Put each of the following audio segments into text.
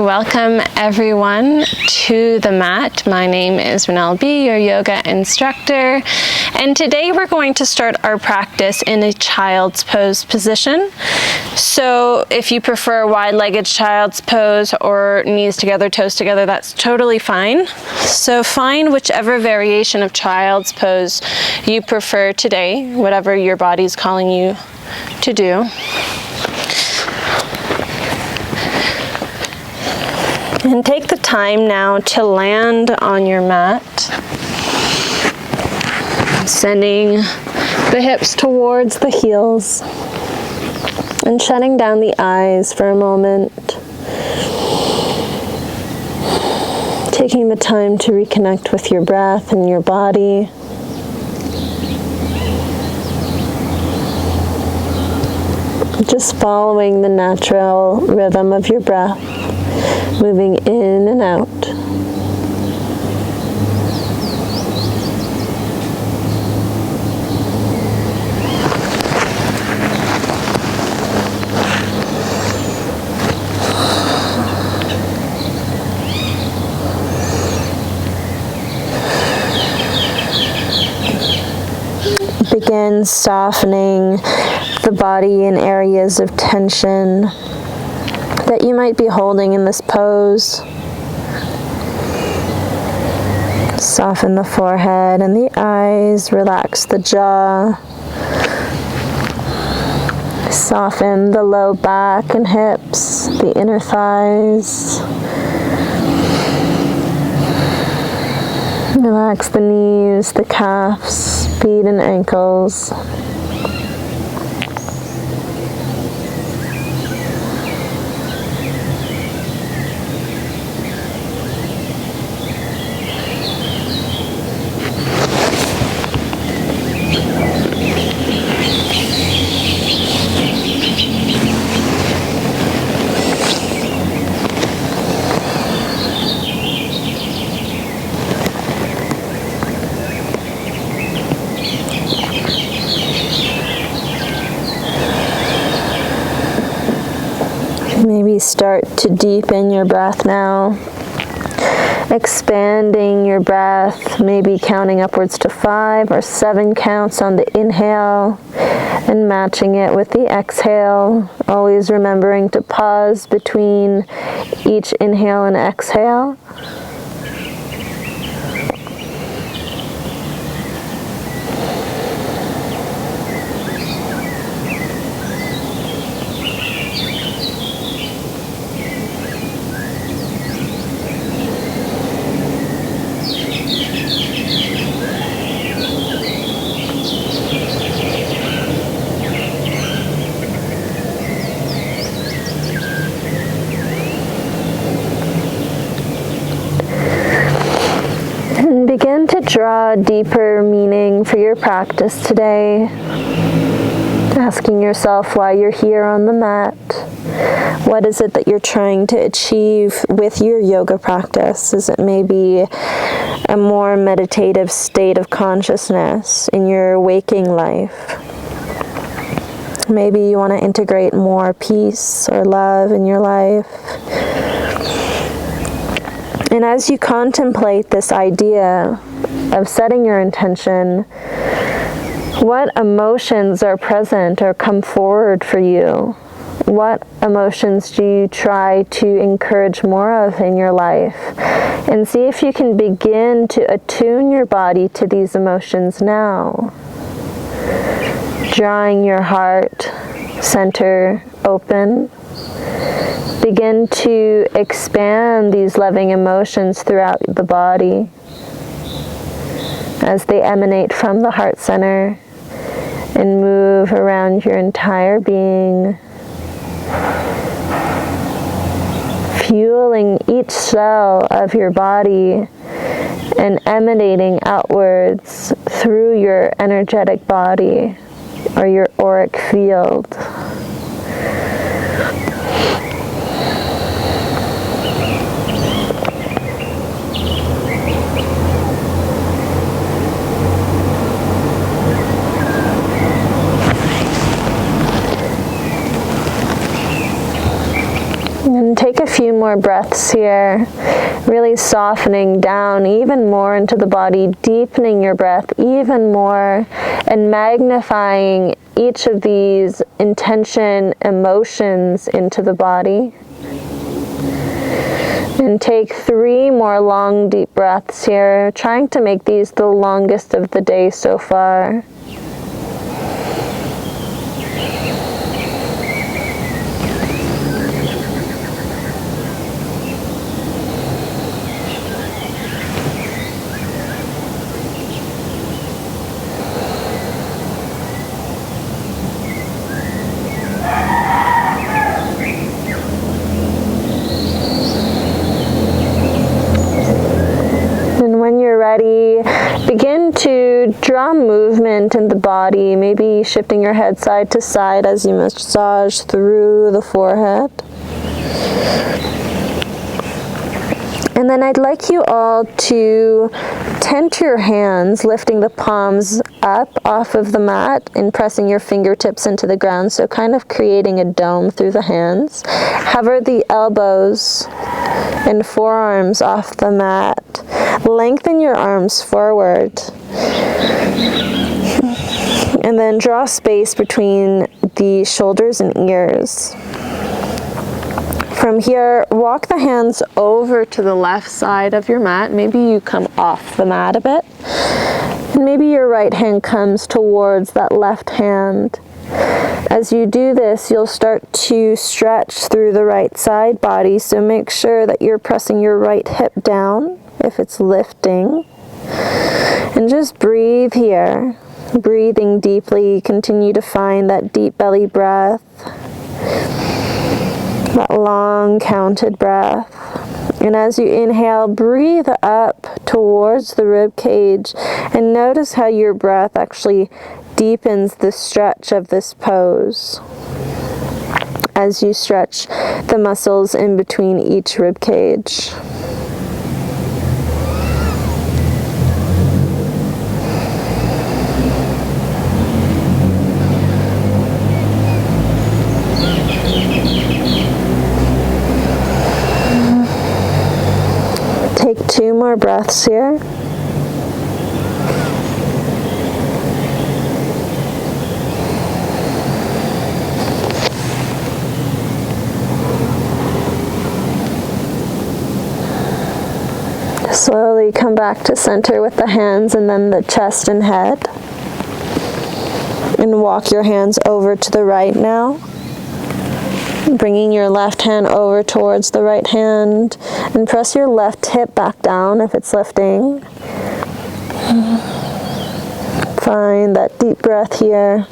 Welcome everyone to the mat. My name is Renelle B, your yoga instructor, and today we're going to start our practice in a child's pose position. So if you prefer wide-legged child's pose or knees together, toes together, that's totally fine. So find whichever variation of child's pose you prefer today, whatever your body's calling you to do. And take the time now to land on your mat, sending the hips towards the heels and shutting down the eyes for a moment. Taking the time to reconnect with your breath and your body. Just following the natural rhythm of your breath. Moving in and out. Begin softening the body in areas of tension that you might be holding in this pose. Soften the forehead and the eyes, relax the jaw. Soften the low back and hips, the inner thighs. Relax the knees, the calves, feet and ankles. Maybe start to deepen your breath now, expanding your breath, maybe counting upwards to 5 or 7 counts on the inhale and matching it with the exhale, always remembering to pause between each inhale and exhale. Begin to draw deeper meaning for your practice today, asking yourself why you're here on the mat. What is it that you're trying to achieve with your yoga practice? Is it maybe a more meditative state of consciousness in your waking life? Maybe you want to integrate more peace or love in your life. And as you contemplate this idea of setting your intention, what emotions are present or come forward for you? What emotions do you try to encourage more of in your life? And see if you can begin to attune your body to these emotions now. Drawing your heart center open. Begin to expand these loving emotions throughout the body as they emanate from the heart center and move around your entire being, fueling each cell of your body and emanating outwards through your energetic body or your auric field. And take a few more more breaths here, really softening down even more into the body, deepening your breath even more, and magnifying each of these intention emotions into the body. And take 3 more long, deep breaths here, trying to make these the longest of the day so far. Ready, begin to draw movement in the body, maybe shifting your head side to side as you massage through the forehead. And then I'd like you all to tend to your hands, lifting the palms up off of the mat and pressing your fingertips into the ground, so kind of creating a dome through the hands. Hover the elbows and forearms off the mat. Lengthen your arms forward. And then draw space between the shoulders and ears. From here, walk the hands over to the left side of your mat. Maybe you come off the mat a bit. And maybe your right hand comes towards that left hand. As you do this, you'll start to stretch through the right side body, so make sure that you're pressing your right hip down if it's lifting. And just breathe here. Breathing deeply, continue to find that deep belly breath. That long counted breath. And as you inhale, breathe up towards the rib cage and notice how your breath actually deepens the stretch of this pose as you stretch the muscles in between each rib cage. Take 2 more breaths here. Slowly come back to center with the hands and then the chest and head. And walk your hands over to the right now. Bringing your left hand over towards the right hand and press your left hip back down if it's lifting. Find that deep breath here.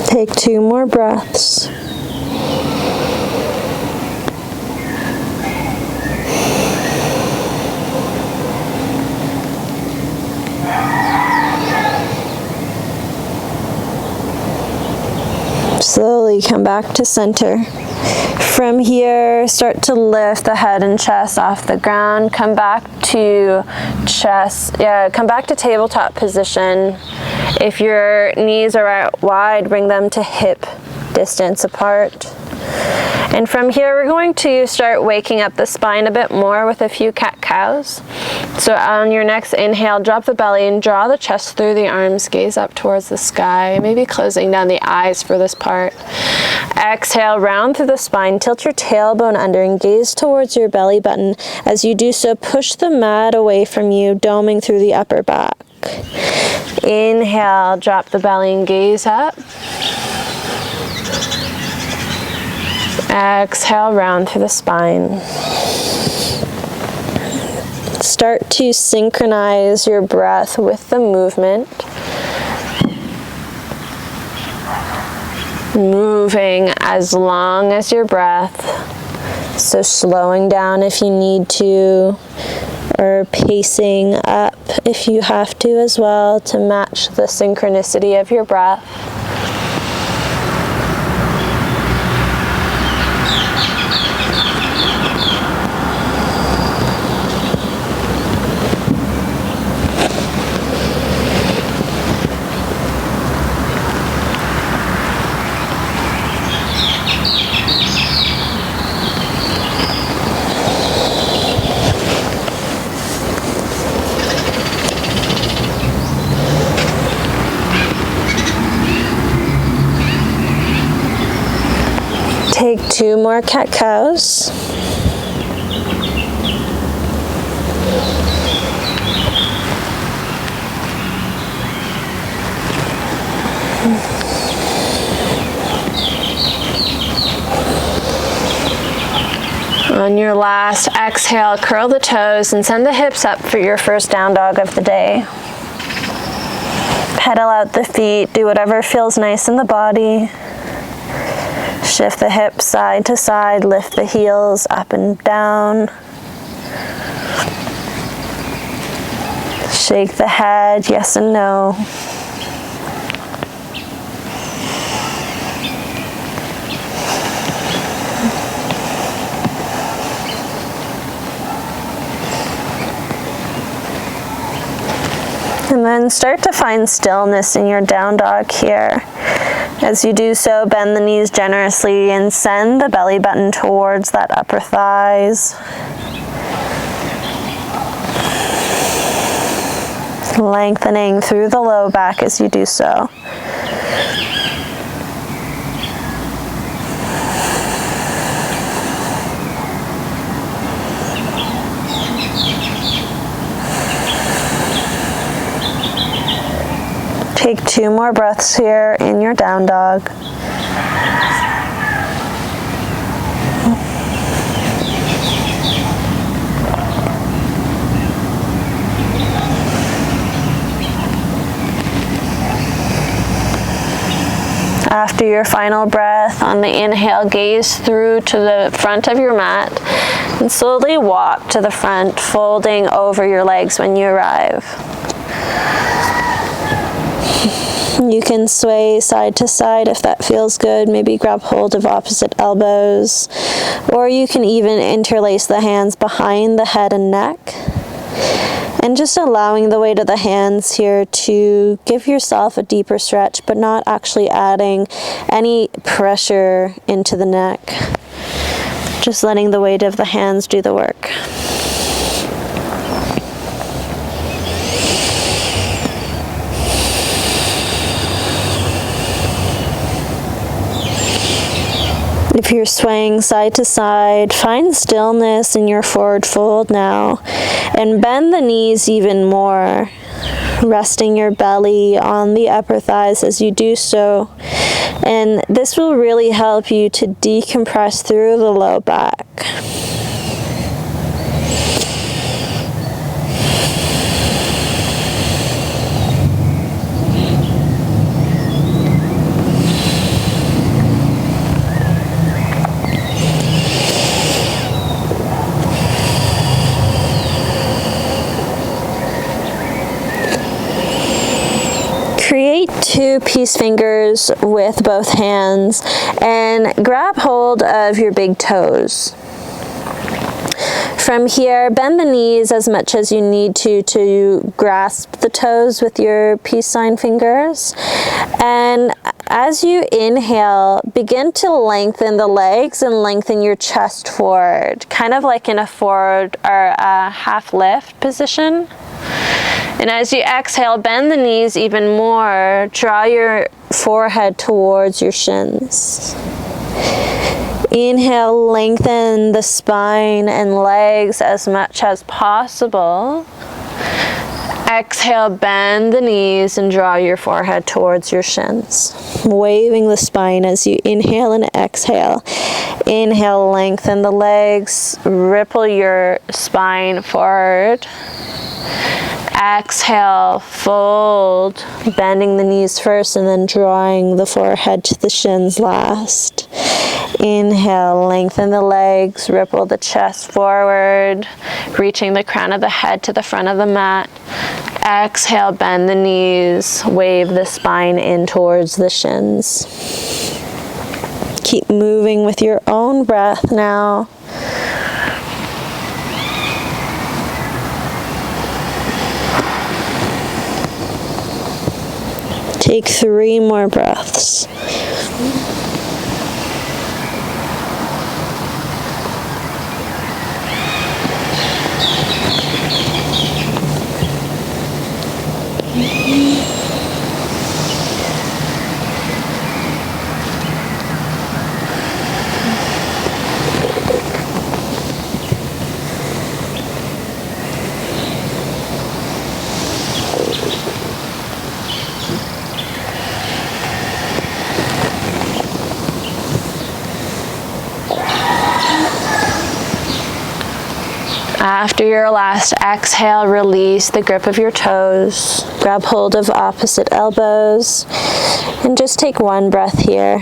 Take 2 more breaths. Slowly come back to center. From here, start to lift the head and chest off the ground. Come back to come back to tabletop position. If your knees are out wide, bring them to hip distance apart. And from here, we're going to start waking up the spine a bit more with a few cat-cows. So on your next inhale, drop the belly and draw the chest through the arms, gaze up towards the sky, maybe closing down the eyes for this part. Exhale, round through the spine, tilt your tailbone under and gaze towards your belly button. As you do so, push the mat away from you, doming through the upper back. Inhale, drop the belly and gaze up. Exhale, round through the spine. Start to synchronize your breath with the movement. Moving as long as your breath. So slowing down if you need to, or pacing up if you have to as well to match the synchronicity of your breath. Take 2 more cat-cows. On your last exhale, curl the toes and send the hips up for your first down dog of the day. Pedal out the feet, do whatever feels nice in the body. Shift the hips side to side, lift the heels up and down. Shake the head, yes and no. And then start to find stillness in your down dog here. As you do so, bend the knees generously and send the belly button towards that upper thighs. Lengthening through the low back as you do so. Take 2 more breaths here in your down dog. After your final breath, on the inhale, gaze through to the front of your mat and slowly walk to the front, folding over your legs when you arrive. You can sway side to side if that feels good. Maybe grab hold of opposite elbows, or you can even interlace the hands behind the head and neck. And just allowing the weight of the hands here to give yourself a deeper stretch, but not actually adding any pressure into the neck. Just letting the weight of the hands do the work. If you're swaying side to side, find stillness in your forward fold now, and bend the knees even more, resting your belly on the upper thighs as you do so. And this will really help you to decompress through the low back. Create 2 peace fingers with both hands and grab hold of your big toes. From here, bend the knees as much as you need to grasp the toes with your peace sign fingers. And as you inhale, begin to lengthen the legs and lengthen your chest forward, kind of like in a forward or a half lift position. And as you exhale, bend the knees even more. Draw your forehead towards your shins. Inhale, lengthen the spine and legs as much as possible. Exhale, bend the knees and draw your forehead towards your shins. Waving the spine as you inhale and exhale. Inhale, lengthen the legs, ripple your spine forward. Exhale, fold, bending the knees first and then drawing the forehead to the shins last. Inhale, lengthen the legs, ripple the chest forward, reaching the crown of the head to the front of the mat. Exhale, bend the knees, wave the spine in towards the shins. Keep moving with your own breath now. Take 3 more breaths. After your last exhale, release the grip of your toes. Grab hold of opposite elbows and just take one breath here.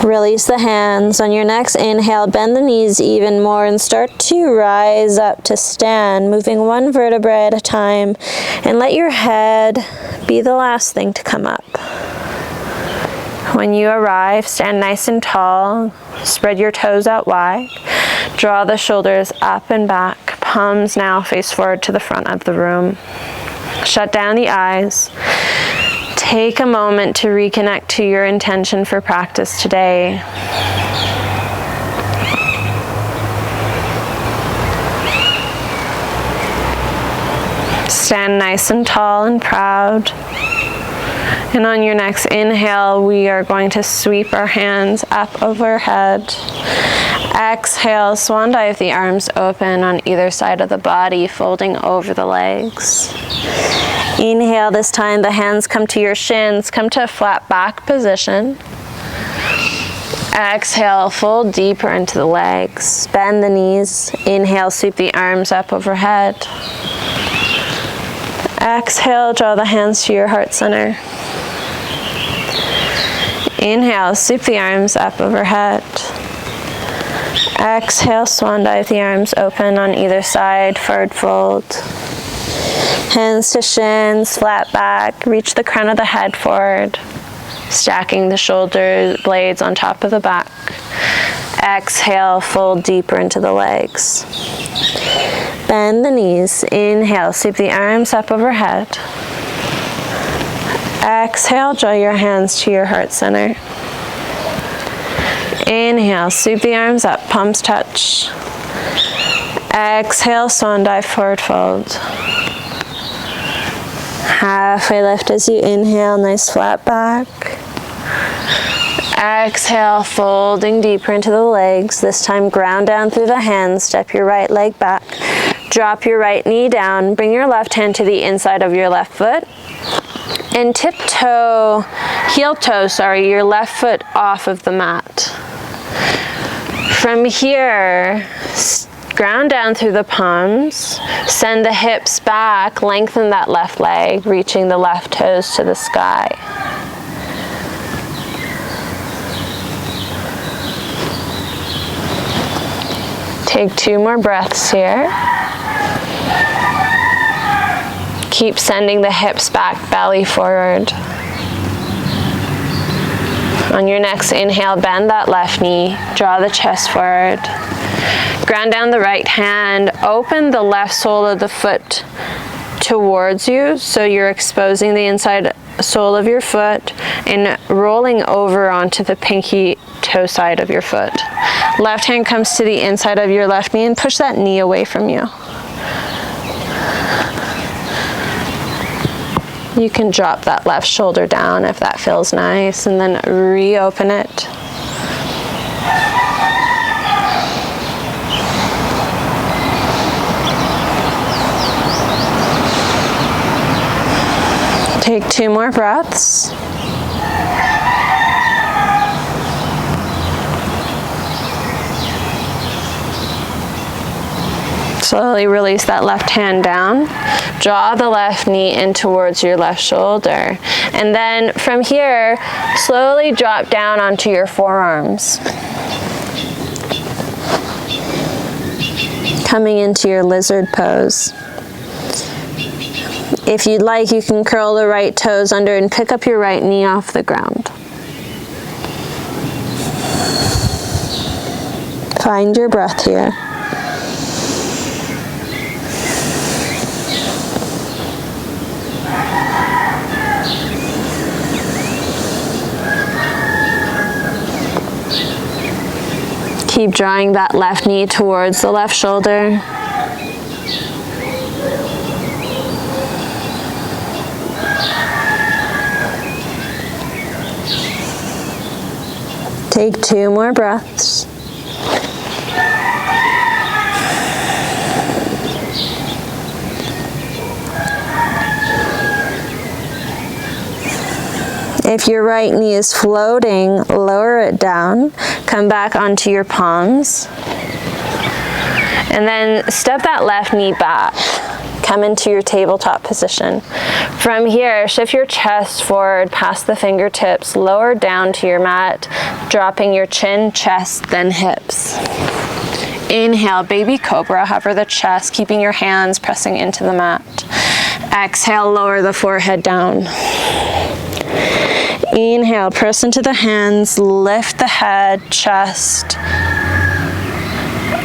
Release the hands. On your next inhale, bend the knees even more and start to rise up to stand, moving one vertebra at a time, and let your head be the last thing to come up. When you arrive, stand nice and tall, spread your toes out wide, draw the shoulders up and back, palms now face forward to the front of the room. Shut down the eyes. Take a moment to reconnect to your intention for practice today. Stand nice and tall and proud. And on your next inhale, we are going to sweep our hands up overhead. Exhale, swan dive the arms open on either side of the body, folding over the legs. Inhale, this time the hands come to your shins, come to a flat back position. Exhale, fold deeper into the legs, bend the knees. Inhale, sweep the arms up overhead. Exhale, draw the hands to your heart center. Inhale, sweep the arms up overhead. Exhale, swan dive the arms open on either side, forward fold. Hands to shins, flat back, reach the crown of the head forward, stacking the shoulder blades on top of the back. Exhale, fold deeper into the legs. Bend the knees. Inhale, sweep the arms up overhead. Exhale, draw your hands to your heart center. Inhale, sweep the arms up, palms touch. Exhale, swan dive, forward fold. Halfway lift as you inhale, nice flat back. Exhale, folding deeper into the legs. This time ground down through the hands, step your right leg back. Drop your right knee down, bring your left hand to the inside of your left foot. And heel toe, your left foot off of the mat. From here, ground down through the palms, send the hips back, lengthen that left leg, reaching the left toes to the sky. Take 2 more breaths here. Keep sending the hips back, belly forward. On your next inhale, bend that left knee, draw the chest forward. Ground down the right hand, open the left sole of the foot towards you, so you're exposing the inside sole of your foot and rolling over onto the pinky toe side of your foot. Left hand comes to the inside of your left knee and push that knee away from you. You can drop that left shoulder down if that feels nice, and then reopen it. Take 2 more breaths. Slowly release that left hand down. Draw the left knee in towards your left shoulder. And then from here, slowly drop down onto your forearms. Coming into your lizard pose. If you'd like, you can curl the right toes under and pick up your right knee off the ground. Find your breath here. Keep drawing that left knee towards the left shoulder. Take 2 more breaths. If your right knee is floating, lower it down. Come back onto your palms. And then step that left knee back. Come into your tabletop position. From here, shift your chest forward past the fingertips, lower down to your mat, dropping your chin, chest, then hips. Inhale, baby cobra, hover the chest, keeping your hands pressing into the mat. Exhale, lower the forehead down. Inhale, press into the hands, lift the head, chest.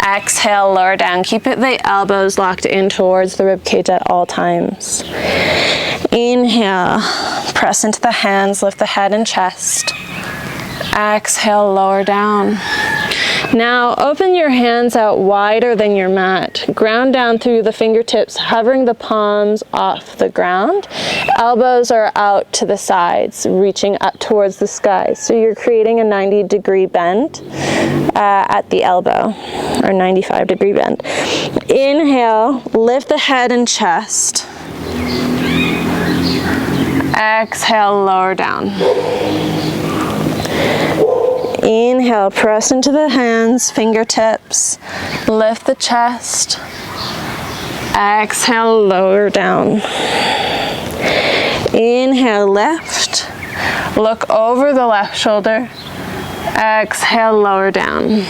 Exhale, lower down. Keep the elbows locked in towards the ribcage at all times. Inhale, press into the hands, lift the head and chest. Exhale, lower down. Now open your hands out wider than your mat. Ground down through the fingertips, hovering the palms off the ground. Elbows are out to the sides, reaching up towards the sky. So you're creating a 90-degree bend at the elbow, or 95-degree bend. Inhale, lift the head and chest. Exhale, lower down. Inhale, press into the hands, fingertips, lift the chest. Exhale, lower down. Inhale, lift. Look over the left shoulder. Exhale, lower down.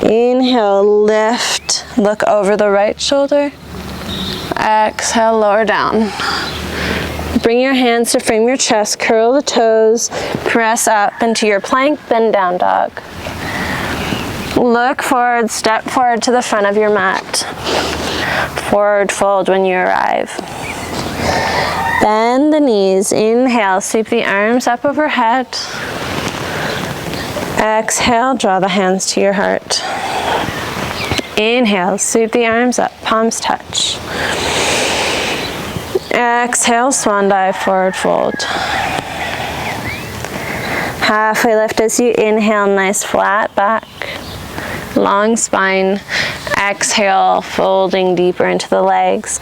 Inhale, lift. Look over the right shoulder. Exhale, lower down. Bring your hands to frame your chest, curl the toes, press up into your plank, bend down dog. Look forward, step forward to the front of your mat. Forward fold when you arrive. Bend the knees, inhale, sweep the arms up overhead. Exhale, draw the hands to your heart. Inhale, sweep the arms up, palms touch. Exhale, swan dive, forward fold. Halfway lift as you inhale, nice flat back, long spine. Exhale, folding deeper into the legs.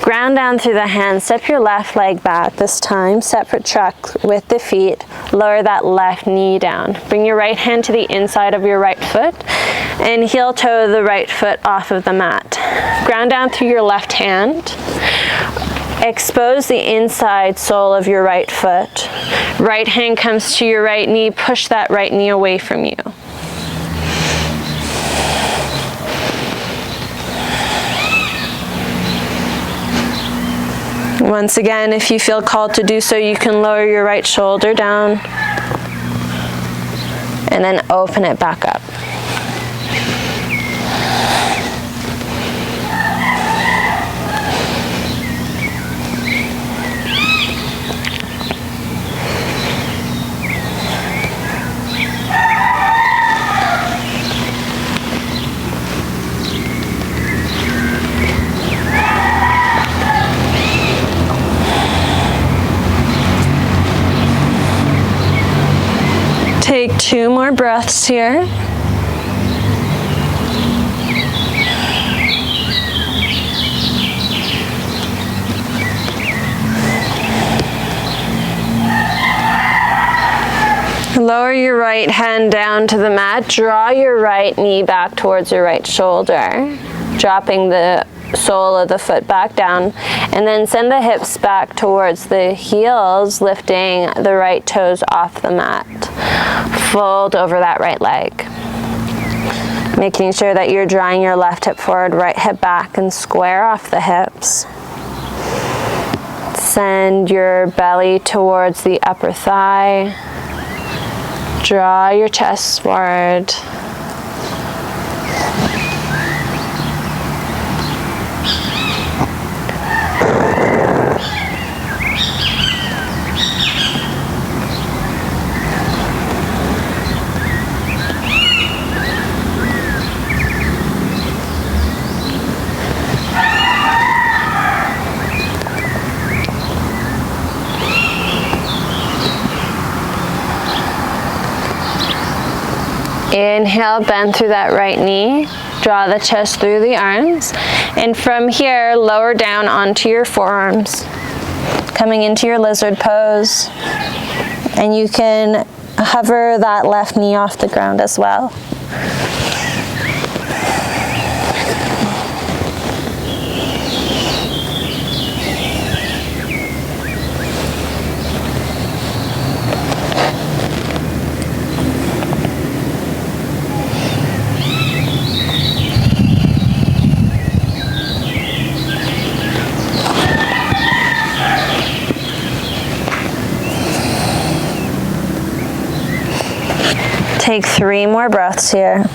Ground down through the hands, step your left leg back this time, separate track with the feet. Lower that left knee down. Bring your right hand to the inside of your right foot and heel toe the right foot off of the mat. Ground down through your left hand. Expose the inside sole of your right foot. Right hand comes to your right knee. Push that right knee away from you. Once again, if you feel called to do so, you can lower your right shoulder down and then open it back up. Take 2 more breaths here. Lower your right hand down to the mat. Draw your right knee back towards your right shoulder, dropping the sole of the foot back down, and then send the hips back towards the heels, lifting the right toes off the mat. Fold over that right leg. Making sure that you're drawing your left hip forward, right hip back, and square off the hips. Send your belly towards the upper thigh. Draw your chest forward. Inhale, bend through that right knee. Draw the chest through the arms. And from here, lower down onto your forearms. Coming into your lizard pose, and you can hover that left knee off the ground as well. Take 3 more breaths here.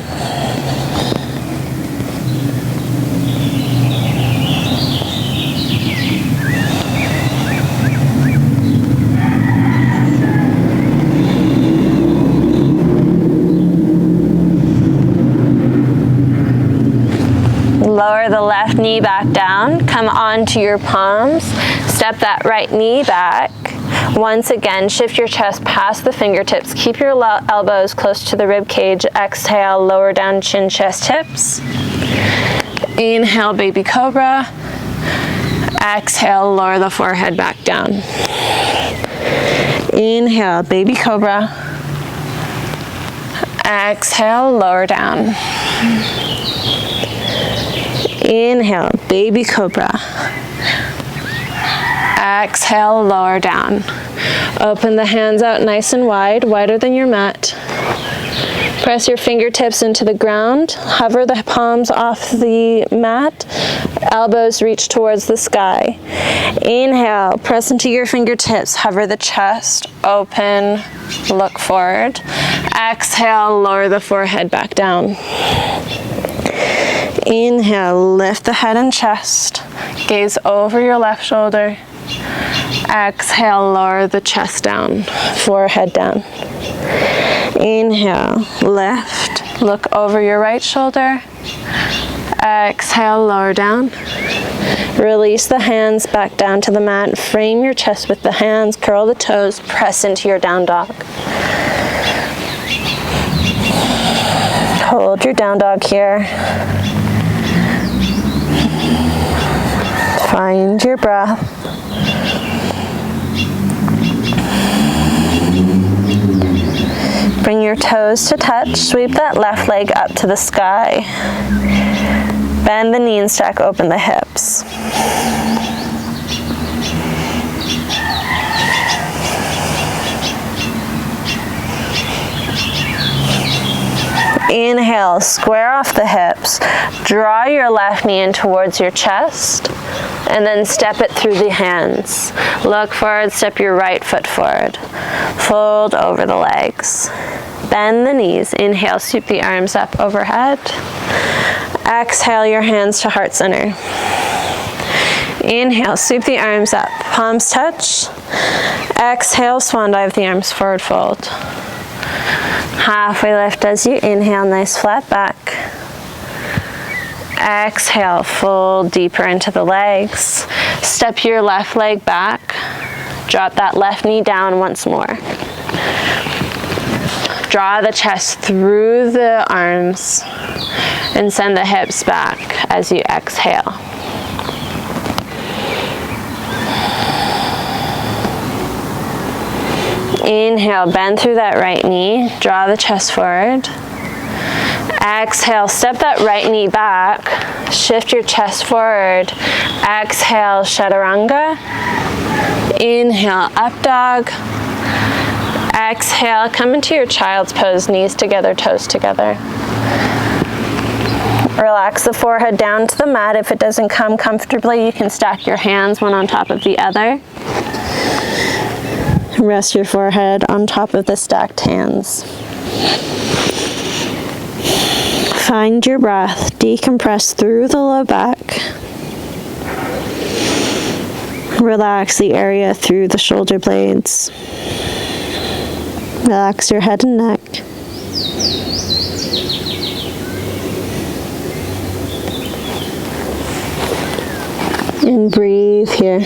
Lower the left knee back down, come onto your palms, step that right knee back. Once again, shift your chest past the fingertips. Keep your elbows close to the rib cage. Exhale, lower down chin, chest, hips. Inhale, baby cobra. Exhale, lower the forehead back down. Inhale, baby cobra. Exhale, lower down. Inhale, baby cobra. Exhale, lower down. Open the hands out nice and wide, wider than your mat. Press your fingertips into the ground. Hover the palms off the mat. Elbows reach towards the sky. Inhale, press into your fingertips. Hover the chest, open, look forward. Exhale, lower the forehead back down. Inhale, lift the head and chest. Gaze over your left shoulder. Exhale, lower the chest down, forehead down. Inhale, lift, look over your right shoulder. Exhale, lower down. Release the hands back down to the mat. Frame your chest with the hands, curl the toes, press into your down dog. Hold your down dog here. Find your breath. Bring your toes to touch. Sweep that left leg up to the sky. Bend the knee and stack open the hips. Inhale, square off the hips. Draw your left knee in towards your chest, and then step it through the hands. Look forward, step your right foot forward. Fold over the legs. Bend the knees. Inhale, sweep the arms up overhead. Exhale your hands to heart center. Inhale, sweep the arms up. Palms touch. Exhale, swan dive the arms forward, fold. Halfway lift as you inhale, nice flat back. Exhale, fold deeper into the legs. Step your left leg back. Drop that left knee down once more. Draw the chest through the arms and send the hips back as you exhale. Inhale, bend through that right knee. Draw the chest forward. Exhale, step that right knee back. Shift your chest forward. Exhale, chaturanga. Inhale, up dog. Exhale, come into your child's pose, knees together, toes together. Relax the forehead down to the mat. If it doesn't come comfortably, you can stack your hands one on top of the other. Rest your forehead on top of the stacked hands. Find your breath. Decompress through the low back. Relax the area through the shoulder blades. Relax your head and neck. And breathe here.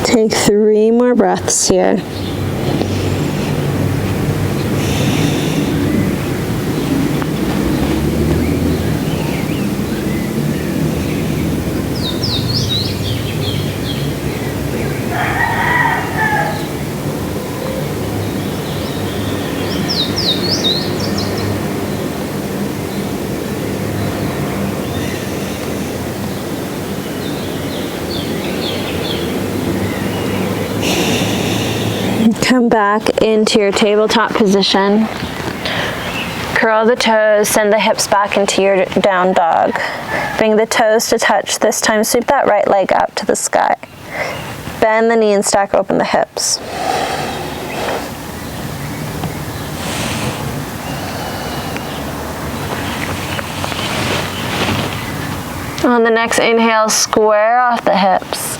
Take 3 more breaths. breaths here. Come back into your tabletop position. Curl the toes, send the hips back into your down dog. Bring the toes to touch. This time sweep that right leg up to the sky. Bend the knee and stack open the hips. On the next inhale, square off the hips.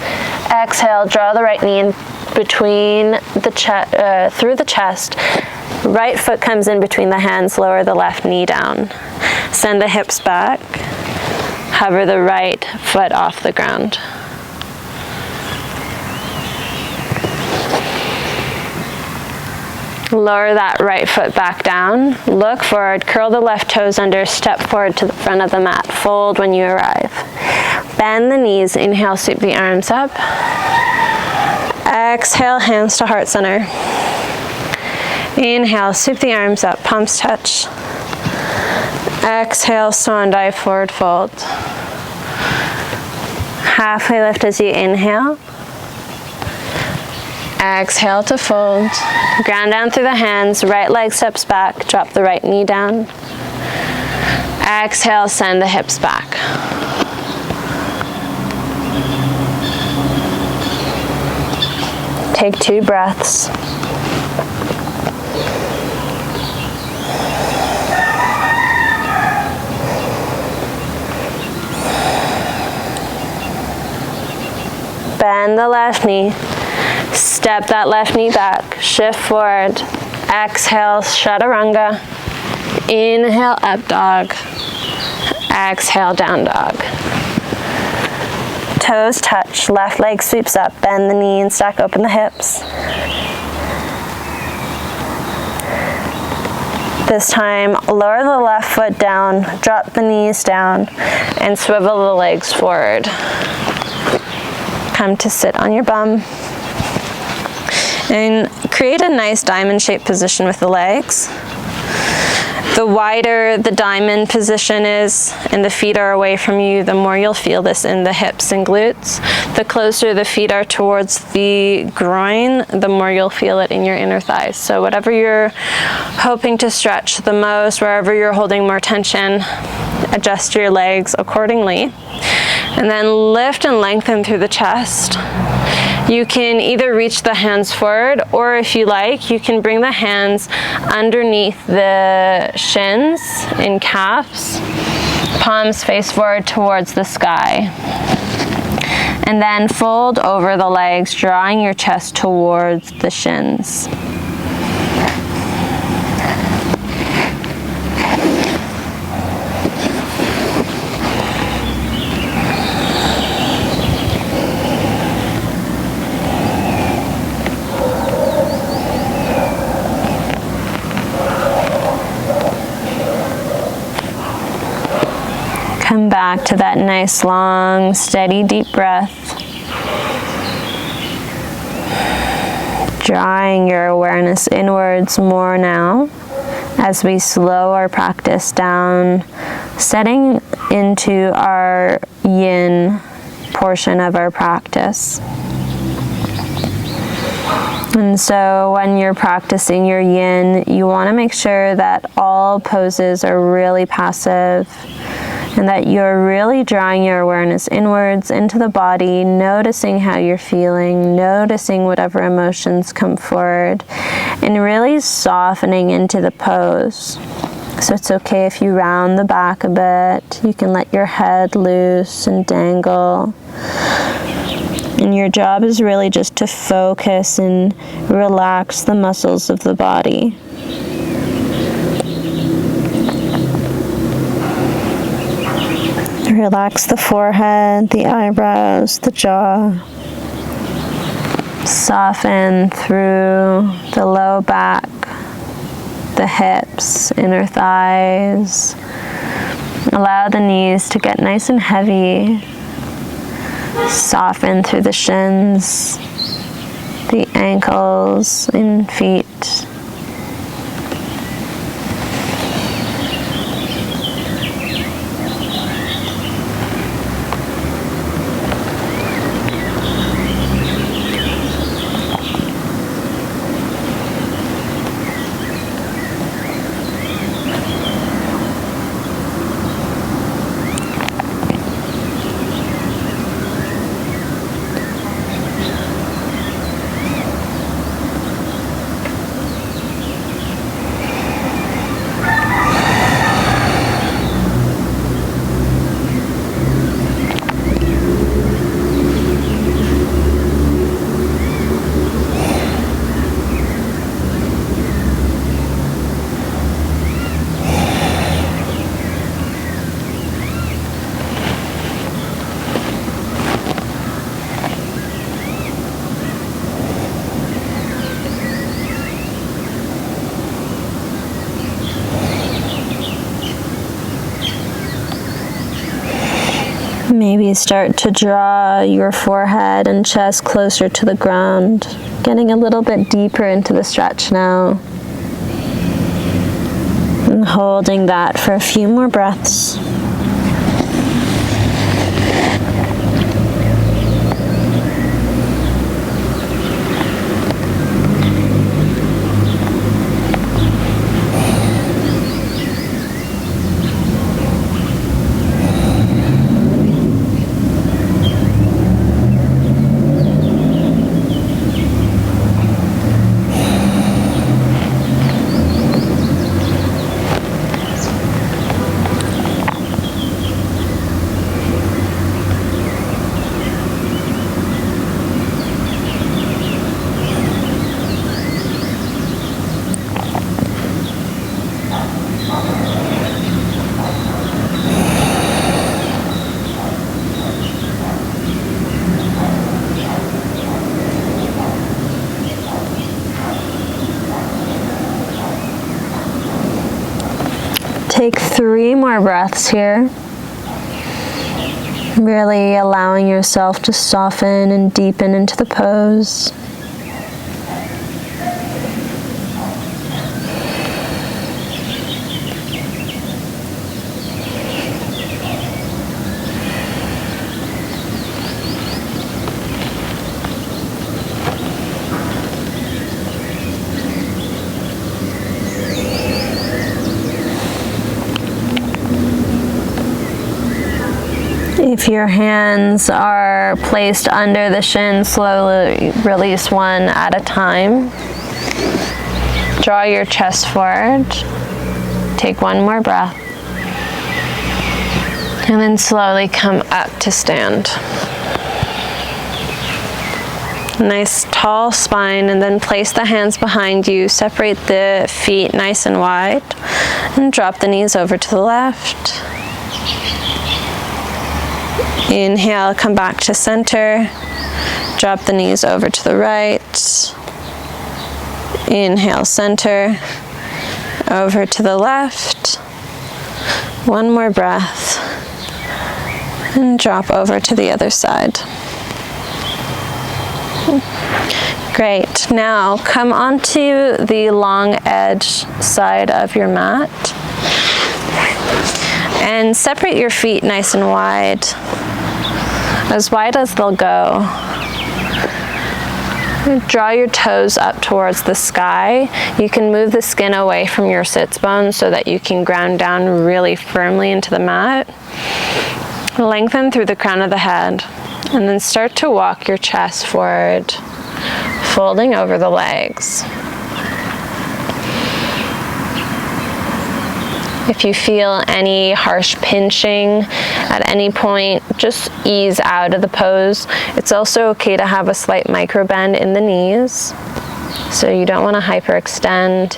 Exhale, draw the right knee in between the through the chest. Right foot comes in between the hands, lower the left knee down. Send the hips back. Hover the right foot off the ground. Lower that right foot back down. Look forward, curl the left toes under, step forward to the front of the mat. Fold when you arrive. Bend the knees, inhale, sweep the arms up. Exhale, hands to heart center. Inhale, sweep the arms up, palms touch. Exhale, swan dive, forward fold. Halfway lift as you inhale. Exhale to fold. Ground down through the hands, right leg steps back, drop the right knee down. Exhale, send the hips back. Take 2 breaths. Bend the left knee. Step that left knee back. Shift forward. Exhale, chaturanga. Inhale, up dog. Exhale, down dog. Toes touch, left leg sweeps up, bend the knee and stack open the hips. This time, lower the left foot down, drop the knees down, and swivel the legs forward. Come to sit on your bum. And create a nice diamond-shaped position with the legs. The wider the diamond position is and the feet are away from you, the more you'll feel this in the hips and glutes. The closer the feet are towards the groin, the more you'll feel it in your inner thighs. So whatever you're hoping to stretch the most, wherever you're holding more tension, adjust your legs accordingly. And then lift and lengthen through the chest. You can either reach the hands forward, or if you like, you can bring the hands underneath the shins in calves. Palms face forward towards the sky. And then fold over the legs, drawing your chest towards the shins. Come back to that nice, long, steady, deep breath. Drawing your awareness inwards more now as we slow our practice down, setting into our yin portion of our practice. And so when you're practicing your yin, you want to make sure that all poses are really passive, and that you're really drawing your awareness inwards into the body, noticing how you're feeling, noticing whatever emotions come forward, and really softening into the pose. So it's okay if you round the back a bit. You can let your head loose and dangle. And your job is really just to focus and relax the muscles of the body. Relax the forehead, the eyebrows, the jaw. Soften through the low back, the hips, inner thighs. Allow the knees to get nice and heavy. Soften through the shins, the ankles and feet. Maybe start to draw your forehead and chest closer to the ground, getting a little bit deeper into the stretch now. And holding that for a few more breaths. Take 3 more breaths here. Really allowing yourself to soften and deepen into the pose. If your hands are placed under the shin, slowly release one at a time. Draw your chest forward. Take 1 more breath. And then slowly come up to stand. Nice tall spine, and then place the hands behind you. Separate the feet nice and wide. And drop the knees over to the left. Inhale, come back to center. Drop the knees over to the right. Inhale, center. Over to the left. 1 more breath. And drop over to the other side. Great. Now come onto the long edge side of your mat. And separate your feet nice and wide as they'll go. Draw your toes up towards the sky. You can move the skin away from your sits bones so that you can ground down really firmly into the mat. Lengthen through the crown of the head, and then start to walk your chest forward, folding over the legs. If you feel any harsh pinching at any point, just ease out of the pose. It's also okay to have a slight micro bend in the knees, so you don't want to hyperextend.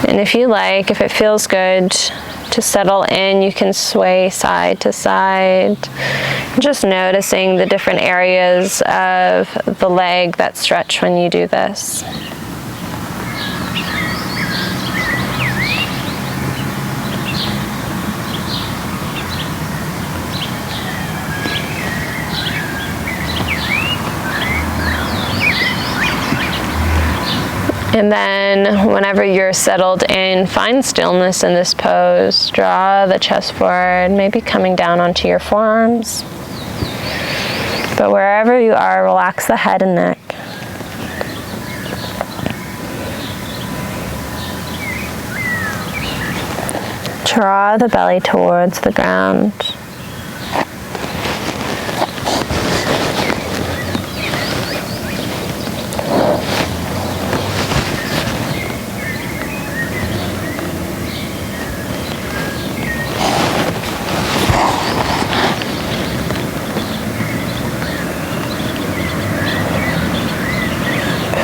And if you like, if it feels good, to settle in, you can sway side to side, just noticing the different areas of the leg that stretch when you do this. And then whenever you're settled in, find stillness in this pose. Draw the chest forward, maybe coming down onto your forearms. But wherever you are, relax the head and neck. Draw the belly towards the ground.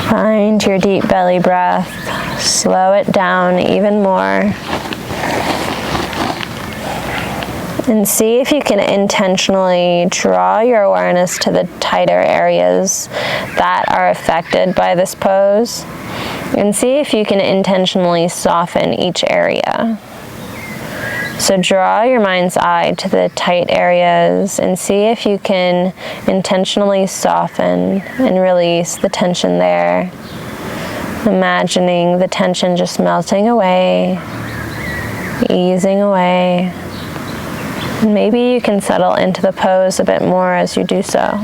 Find your deep belly breath. Slow it down even more. And see if you can intentionally draw your awareness to the tighter areas that are affected by this pose. And see if you can intentionally soften each area. So draw your mind's eye to the tight areas and see if you can intentionally soften and release the tension there. Imagining the tension just melting away, easing away. And maybe you can settle into the pose a bit more as you do so.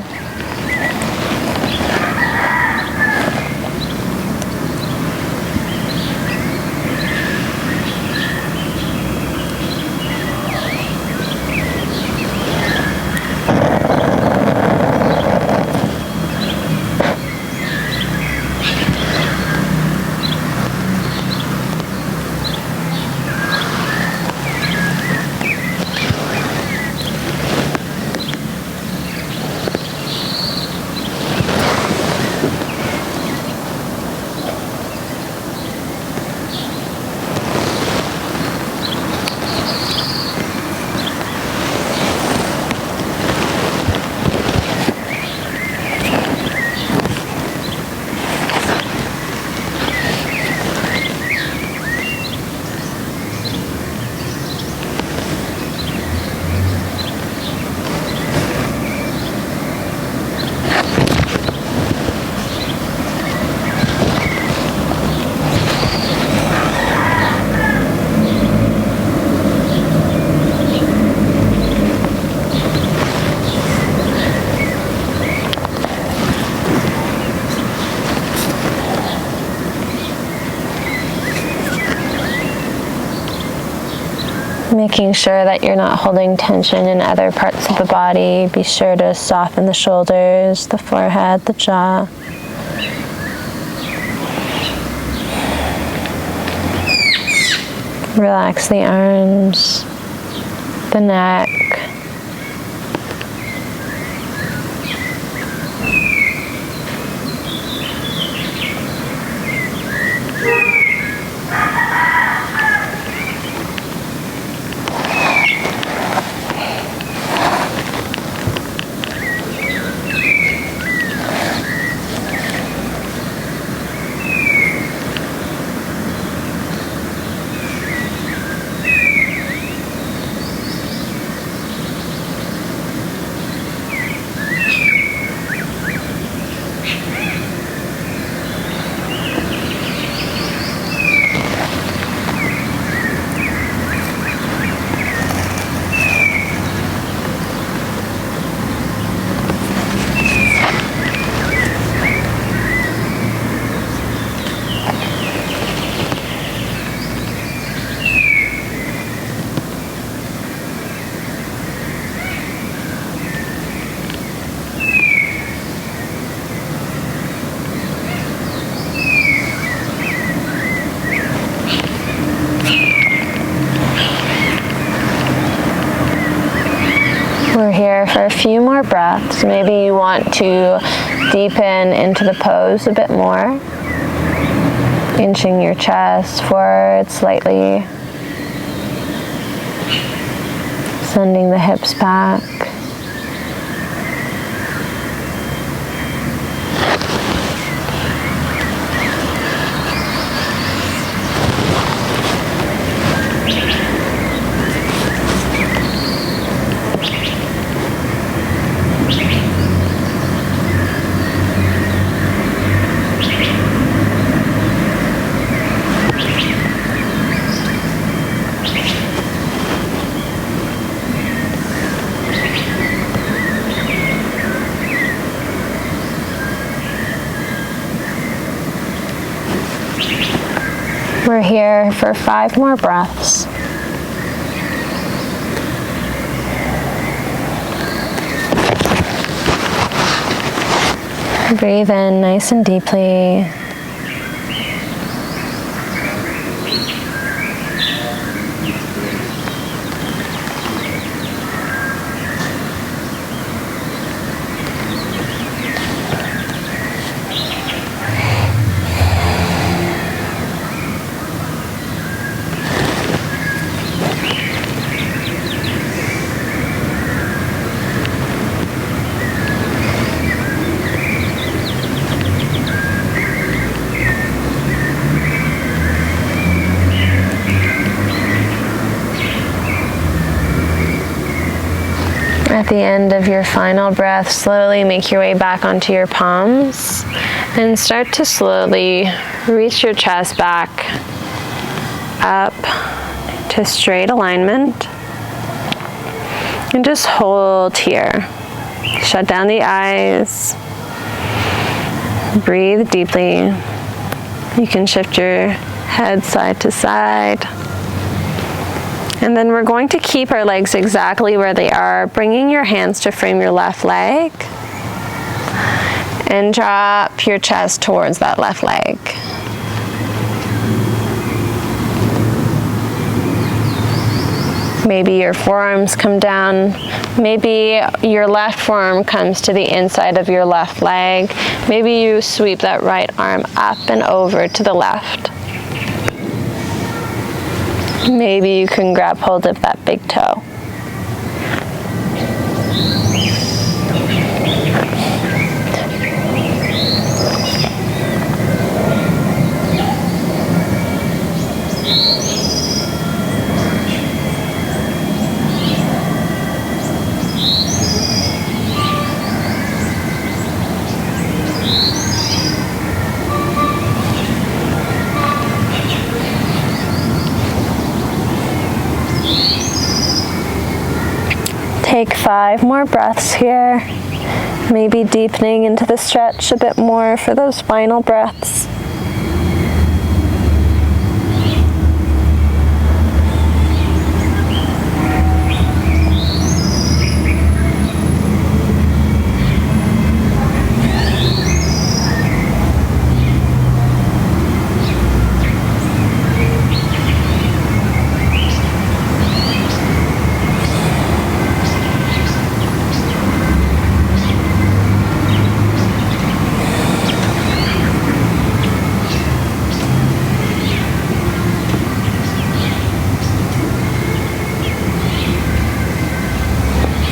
Making sure that you're not holding tension in other parts of the body. Be sure to soften the shoulders, the forehead, the jaw. Relax the arms, the neck. We're here for a few more breaths. Maybe you want to deepen into the pose a bit more. Inching your chest forward slightly. Sending the hips back. We're here for 5 more breaths. Breathe in nice and deeply. At the end of your final breath, slowly make your way back onto your palms and start to slowly reach your chest back up to straight alignment. And just hold here. Shut down the eyes. Breathe deeply. You can shift your head side to side. And then we're going to keep our legs exactly where they are, bringing your hands to frame your left leg. And drop your chest towards that left leg. Maybe your forearms come down. Maybe your left forearm comes to the inside of your left leg. Maybe you sweep that right arm up and over to the left. Maybe you can grab hold of that big toe. Take 5 more breaths here, maybe deepening into the stretch a bit more for those final breaths.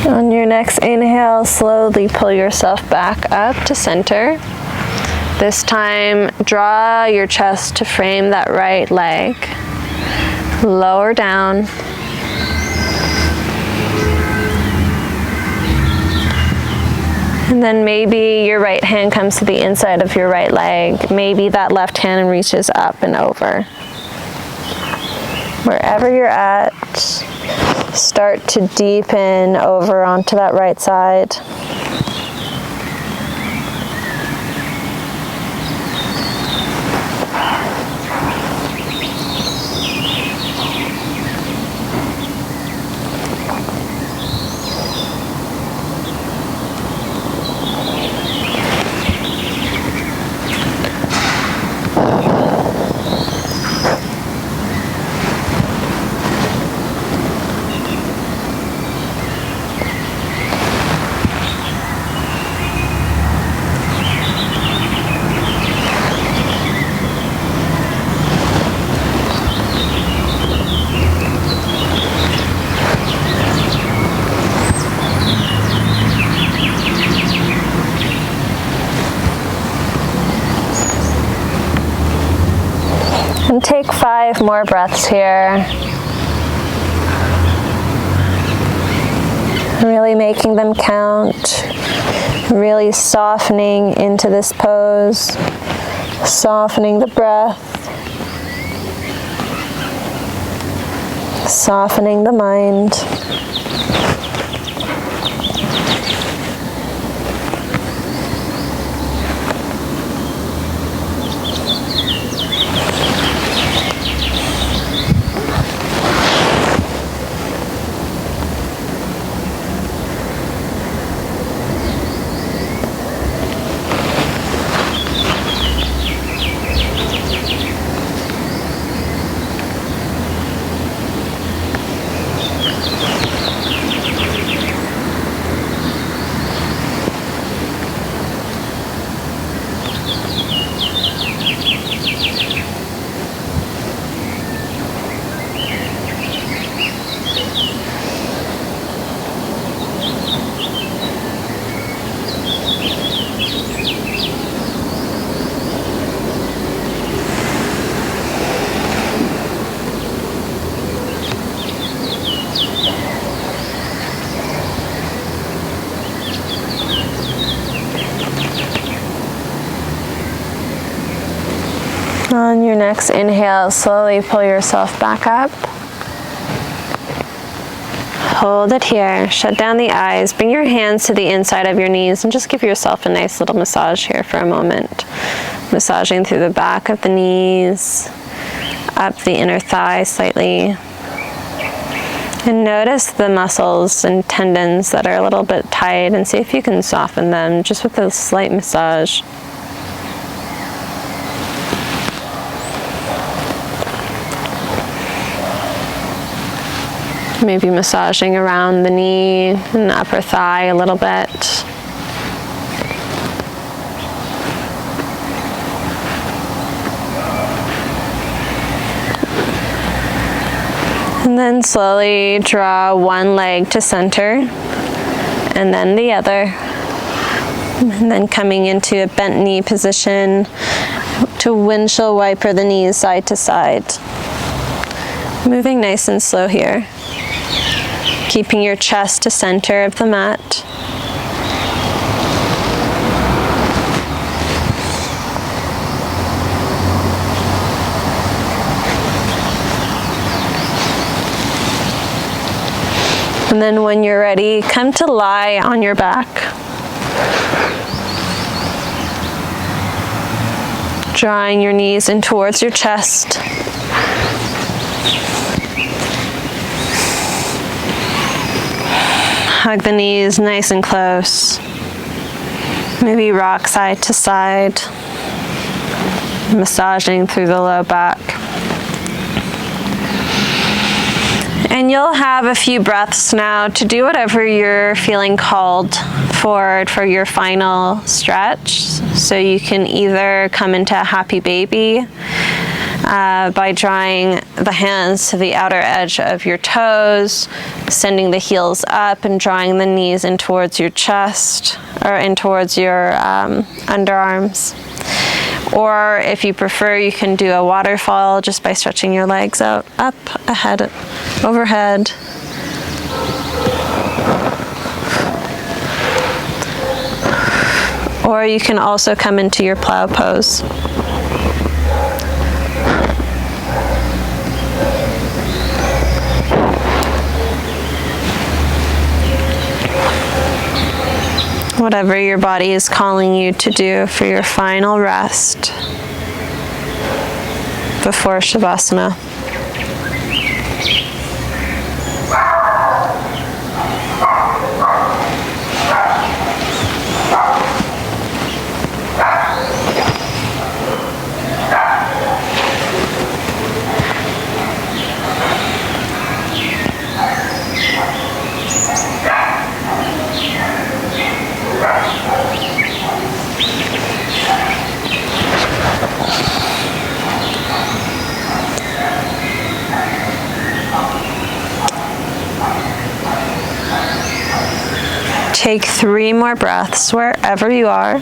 On your next inhale, slowly pull yourself back up to center. This time, draw your chest to frame that right leg. Lower down. And then maybe your right hand comes to the inside of your right leg. Maybe that left hand reaches up and over. Wherever you're at, start to deepen over onto that right side. 5 more breaths here. Really making them count. Really softening into this pose. Softening the breath. Softening the mind. On your next inhale, slowly pull yourself back up. Hold it here. Shut down the eyes. Bring your hands to the inside of your knees and just give yourself a nice little massage here for a moment. Massaging through the back of the knees, up the inner thigh slightly. And notice the muscles and tendons that are a little bit tight and see if you can soften them just with a slight massage. Maybe massaging around the knee and the upper thigh a little bit. And then slowly draw one leg to center and then the other. And then coming into a bent knee position to windshield wiper the knees side to side. Moving nice and slow here. Keeping your chest to center of the mat. And then when you're ready, come to lie on your back. Drawing your knees in towards your chest. Hug the knees nice and close. Maybe rock side to side. Massaging through the low back. And you'll have a few breaths now to do whatever you're feeling called for your final stretch. So you can either come into a happy baby by drawing the hands to the outer edge of your toes, sending the heels up and drawing the knees in towards your chest or in towards your underarms. Or if you prefer, you can do a waterfall just by stretching your legs out, up, ahead, overhead. Or you can also come into your plow pose. Whatever your body is calling you to do for your final rest before Shavasana. Take 3 more breaths wherever you are.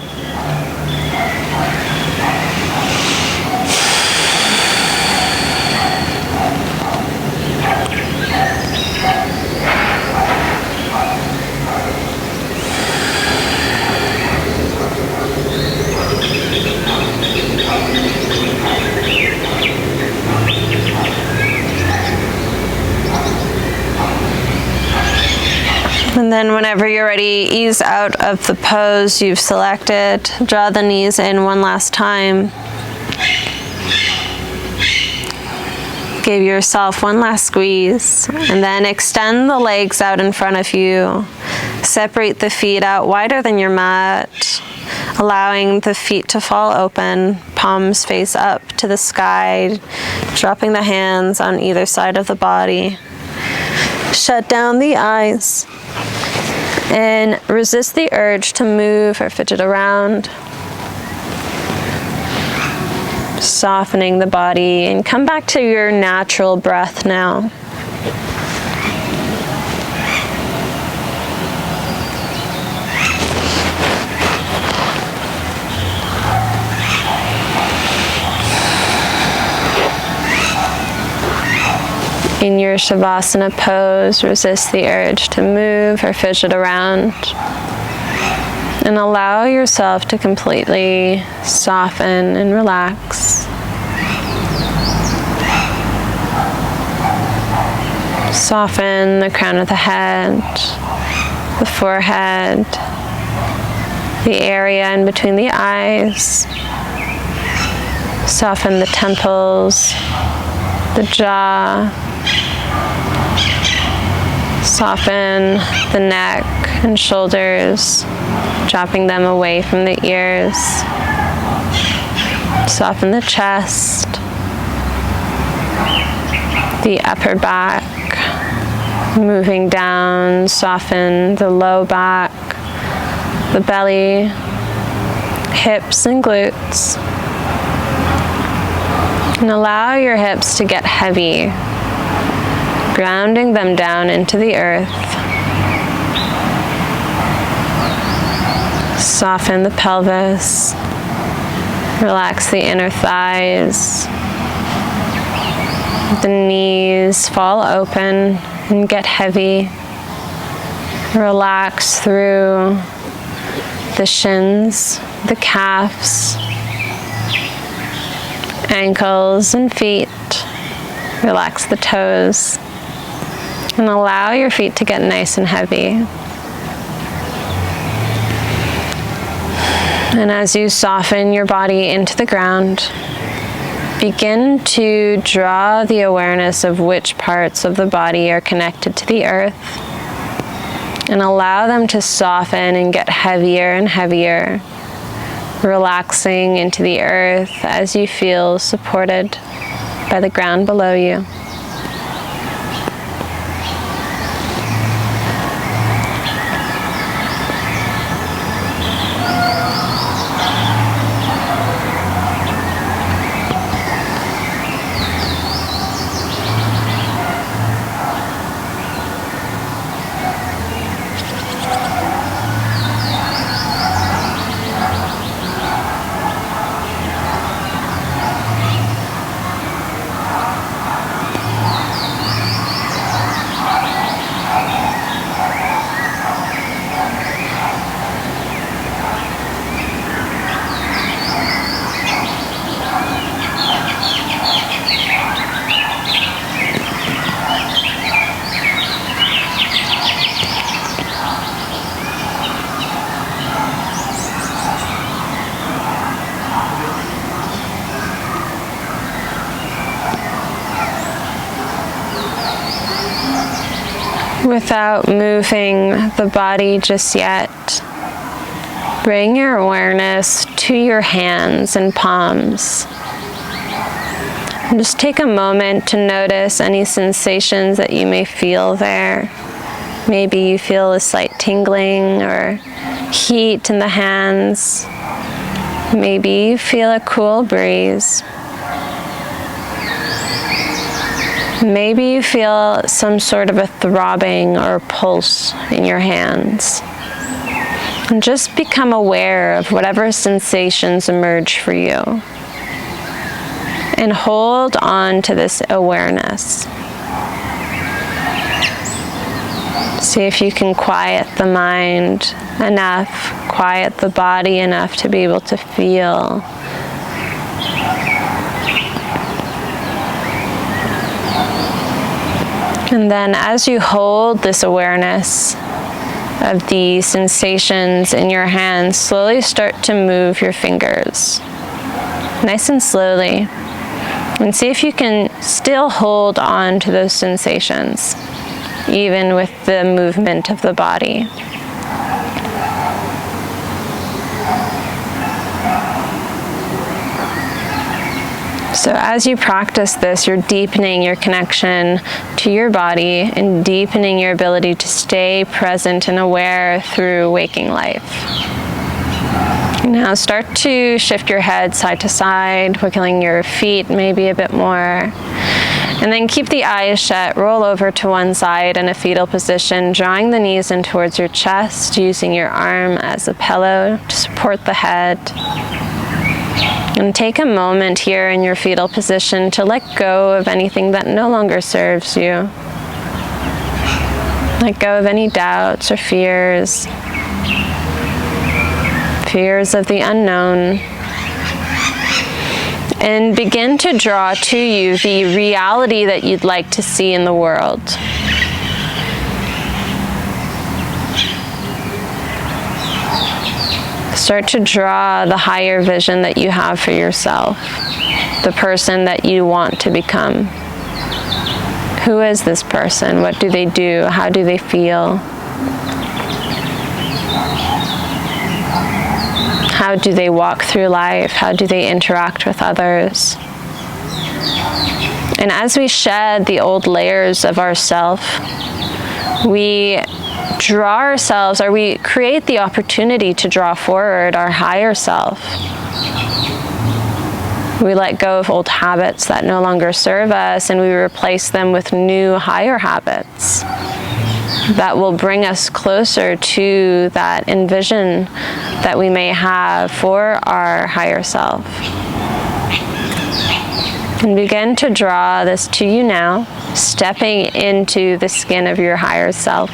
And then whenever you're ready, ease out of the pose you've selected. Draw the knees in one last time. Give yourself one last squeeze. And then extend the legs out in front of you. Separate the feet out wider than your mat, allowing the feet to fall open, palms face up to the sky, dropping the hands on either side of the body. Shut down the eyes and resist the urge to move or fidget around. Softening the body, and come back to your natural breath now. In your Shavasana pose, resist the urge to move or fidget around, and allow yourself to completely soften and relax. Soften the crown of the head, the forehead, the area in between the eyes. Soften the temples, the jaw. Soften the neck and shoulders, dropping them away from the ears. Soften the chest, the upper back, moving down. Soften the low back, the belly, hips and glutes. And allow your hips to get heavy, grounding them down into the earth. Soften the pelvis. Relax the inner thighs. The knees fall open and get heavy. Relax through the shins, the calves, ankles and feet. Relax the toes. And allow your feet to get nice and heavy. And as you soften your body into the ground, begin to draw the awareness of which parts of the body are connected to the earth, and allow them to soften and get heavier and heavier, relaxing into the earth as you feel supported by the ground below you. Without moving the body just yet, bring your awareness to your hands and palms. And just take a moment to notice any sensations that you may feel there. Maybe you feel a slight tingling or heat in the hands. Maybe you feel a cool breeze. Maybe you feel some sort of a throbbing or pulse in your hands. And just become aware of whatever sensations emerge for you. And hold on to this awareness. See if you can quiet the mind enough, quiet the body enough to be able to feel. And then as you hold this awareness, of the sensations in your hands, slowly start to move your fingers, nice and slowly, and see if you can still hold on to those sensations, even with the movement of the body. So as you practice this, you're deepening your connection to your body and deepening your ability to stay present and aware through waking life. Now start to shift your head side to side, wiggling your feet maybe a bit more. And then keep the eyes shut, roll over to one side in a fetal position, drawing the knees in towards your chest, using your arm as a pillow to support the head. And take a moment here in your fetal position to let go of anything that no longer serves you. Let go of any doubts or fears of the unknown. And begin to draw to you the reality that you'd like to see in the world. Start to draw the higher vision that you have for yourself, the person that you want to become. Who is this person? What do they do? How do they feel? How do they walk through life? How do they interact with others? And as we shed the old layers of ourself, we draw ourselves, or we create the opportunity to draw forward our higher self. We let go of old habits that no longer serve us, and we replace them with new, higher habits that will bring us closer to that envision that we may have for our higher self. And begin to draw this to you now, stepping into the skin of your higher self.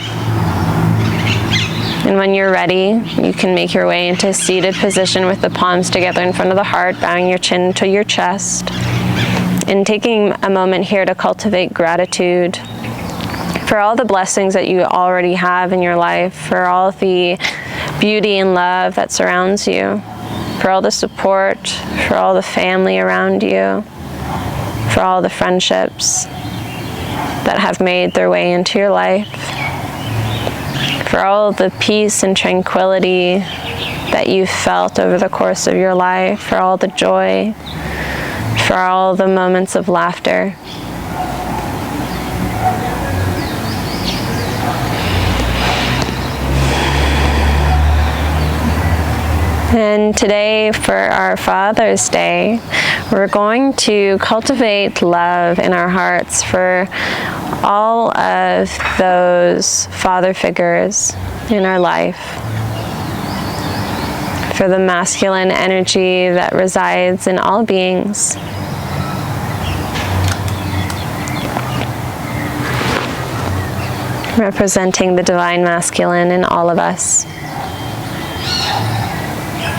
And when you're ready, you can make your way into a seated position with the palms together in front of the heart, bowing your chin to your chest. And taking a moment here to cultivate gratitude for all the blessings that you already have in your life, for all the beauty and love that surrounds you, for all the support, for all the family around you, for all the friendships that have made their way into your life, for all the peace and tranquility that you've felt over the course of your life, for all the joy, for all the moments of laughter. And today, for our Father's Day, we're going to cultivate love in our hearts for all of those father figures in our life, for the masculine energy that resides in all beings, representing the divine masculine in all of us.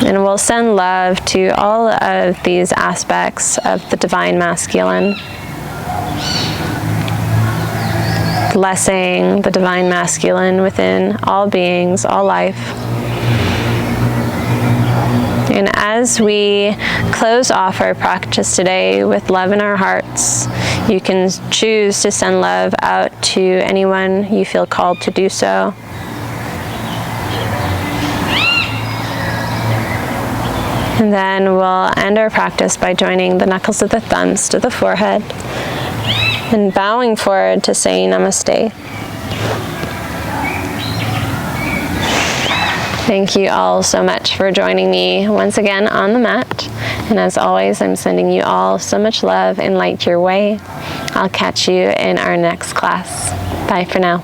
And we'll send love to all of these aspects of the divine masculine, blessing the divine masculine within all beings, all life. And as we close off our practice today with love in our hearts, you can choose to send love out to anyone you feel called to do so. And then we'll end our practice by joining the knuckles of the thumbs to the forehead and bowing forward to say Namaste. Thank you all so much for joining me once again on the mat. And as always, I'm sending you all so much love and light your way. I'll catch you in our next class. Bye for now.